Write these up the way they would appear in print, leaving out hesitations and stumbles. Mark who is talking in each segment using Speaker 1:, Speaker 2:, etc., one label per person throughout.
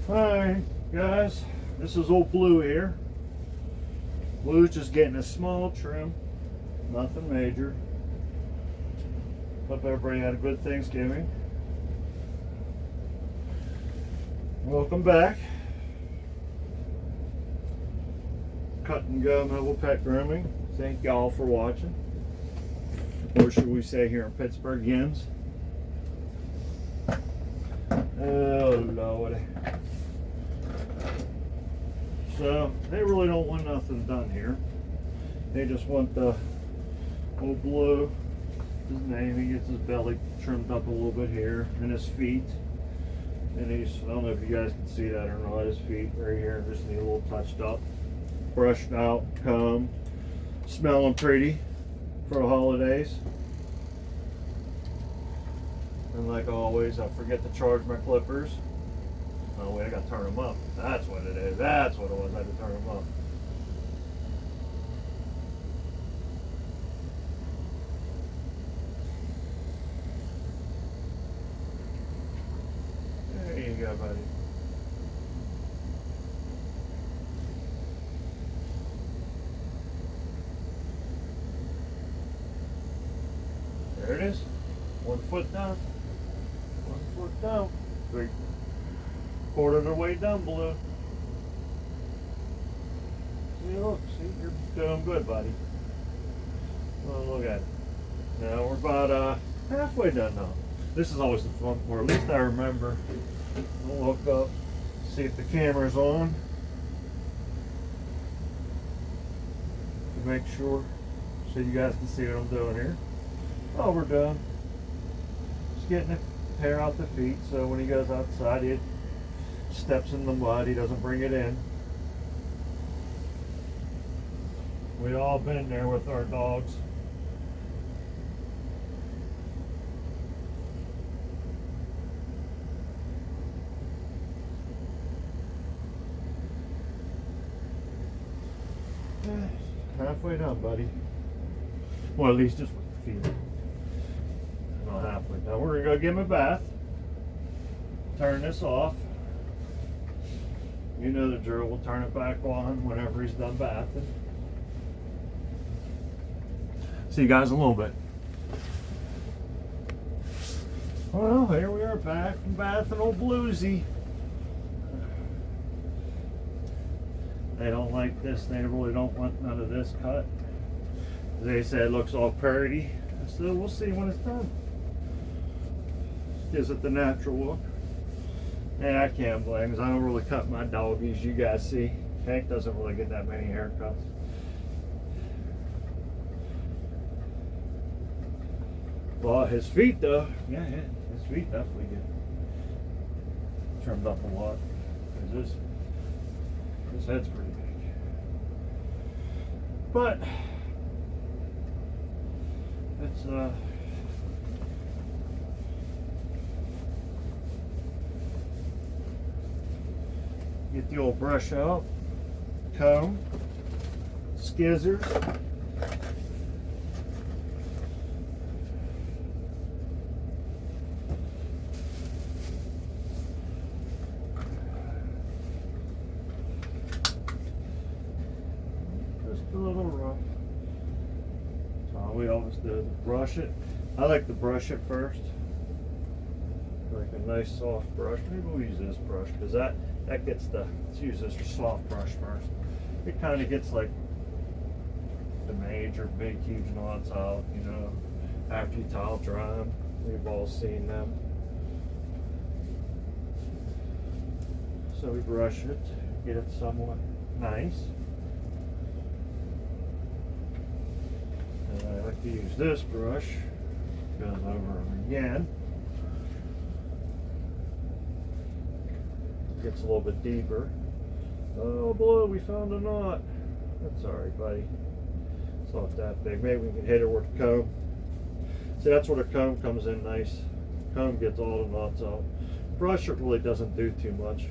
Speaker 1: Hi guys, this is old Blue here. Blue's just getting a small trim, nothing major. Hope everybody had a good Thanksgiving. Welcome back. KUT-N-GO Mobile Pet Grooming. Thank y'all for watching. Or should we say here in Pittsburgh, Yins. Oh Lord. So they really don't want nothing done here. They just want the old Blue, his name, he gets his belly trimmed up a little bit here, and his feet. And he's, I don't know if you guys can see that or not, his feet right here just need a little touched up. Brushed out, combed, smelling pretty for the holidays. And like always, I forget to charge my clippers. Oh wait, I gotta turn them up. That's what it is. That's what it was. I had to turn them up. There you go, buddy. There it is. 1 foot down. 1 foot down. 3/4 of the way down, Blue. See, look, see, you're doing good, buddy. Well, look at it. Now we're about halfway done now. This is always the fun part. At least I remember. I'll look up, see if the camera's on. To make sure, so you guys can see what I'm doing here. Oh, we're done. Just getting the hair out the feet, so when he goes outside, he steps in the mud, he doesn't bring it in. We've all been there with our dogs. Halfway done, buddy. Well, at least just with the feet. Not halfway done. We're gonna go give him a bath. Turn this off. You know the drill. We'll turn it back on whenever he's done bathing. See you guys in a little bit. Well, here we are back from bathing old Bluesy. They don't like this. They really don't want none of this cut. They said it looks all pretty. So we'll see when it's done. Gives it the natural look. And I can't blame because I don't really cut my doggies. You guys see, Hank doesn't really get that many haircuts. Well, his feet though, yeah, his feet definitely get trimmed up a lot. Because his head's pretty big. But it's get the old brush out, comb, skizzers. Just a little rough. That's all we always do. Brush it. I like to brush it first. Like a nice soft brush. Maybe we'll use this brush because that gets let's use this soft brush first. It kind of gets like the major big huge knots out, you know, after you towel dry them. We've all seen them. So we brush it, get it somewhat nice. And I like to use this brush. Goes over them again. Gets a little bit deeper. Oh boy, we found a knot. That's alright, buddy. It's not that big. Maybe we can hit it with a comb. See, that's where the comb comes in nice. Comb gets all the knots out. Brush it really doesn't do too much.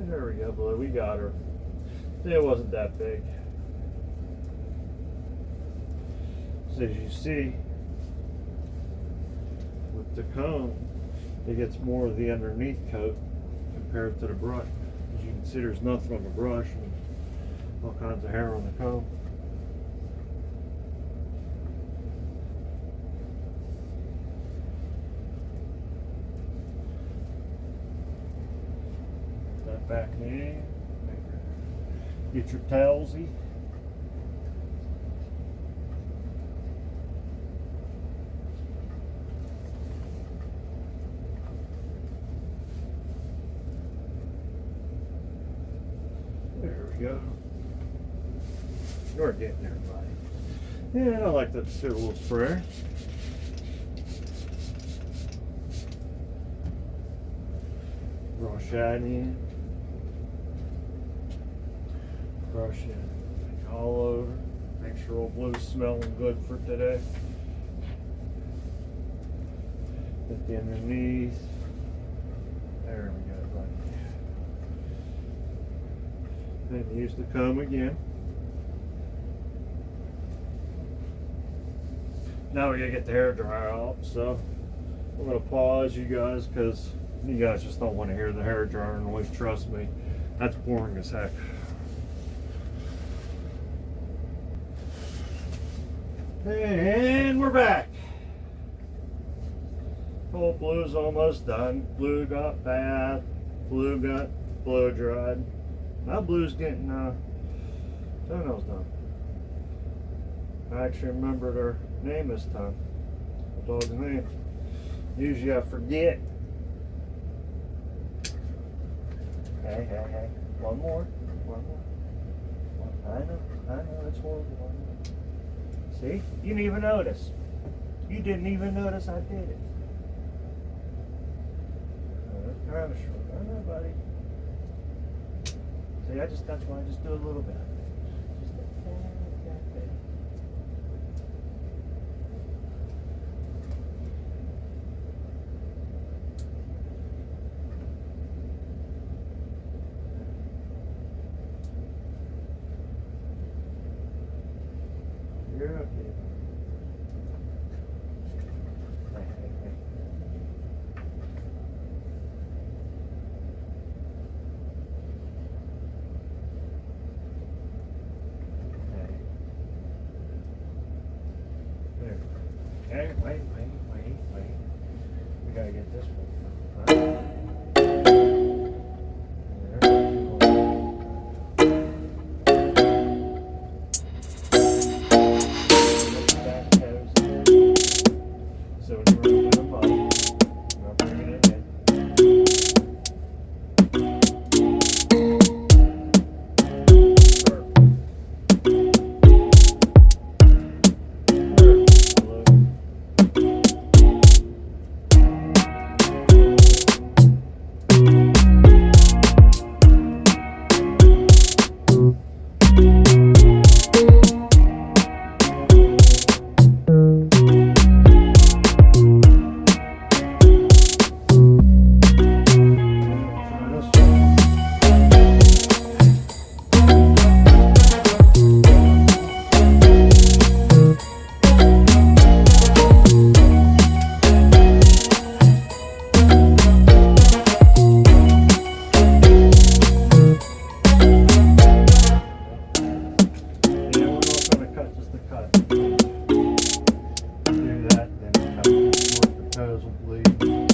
Speaker 1: There we go, Blue. We got her. It wasn't that big. So as you see, with the comb, it gets more of the underneath coat compared to the brush. As you can see, there's nothing on the brush and all kinds of hair on the comb. That back in. Get your towelsy. There we go. You're getting there, buddy. Yeah, I like that little sprayer. Brush that in. Brush it all over. Make sure old blue's smelling good for today. Get the underneath. There we go, buddy. Then use the comb again. Now we gotta get the hair dryer out, so I'm gonna pause you guys because you guys just don't want to hear the hair dryer noise. Trust me, that's boring as heck. And we're back. Old blue's almost done. Blue got bath. Blue got blow dried. Now blue's getting toenails done. I actually remembered her name this time. The dog's name. Usually I forget. Hey, hey, hey. One more. One more. I know, it's horrible. One more. See? You didn't even notice. You didn't even notice I did it. That's kind of short. I know, buddy. See, that's why I just do a little bit. Just a tad bit. You're okay. Hey. There. Okay, wait. We gotta get this one. Do that, then cut the toes will bleed.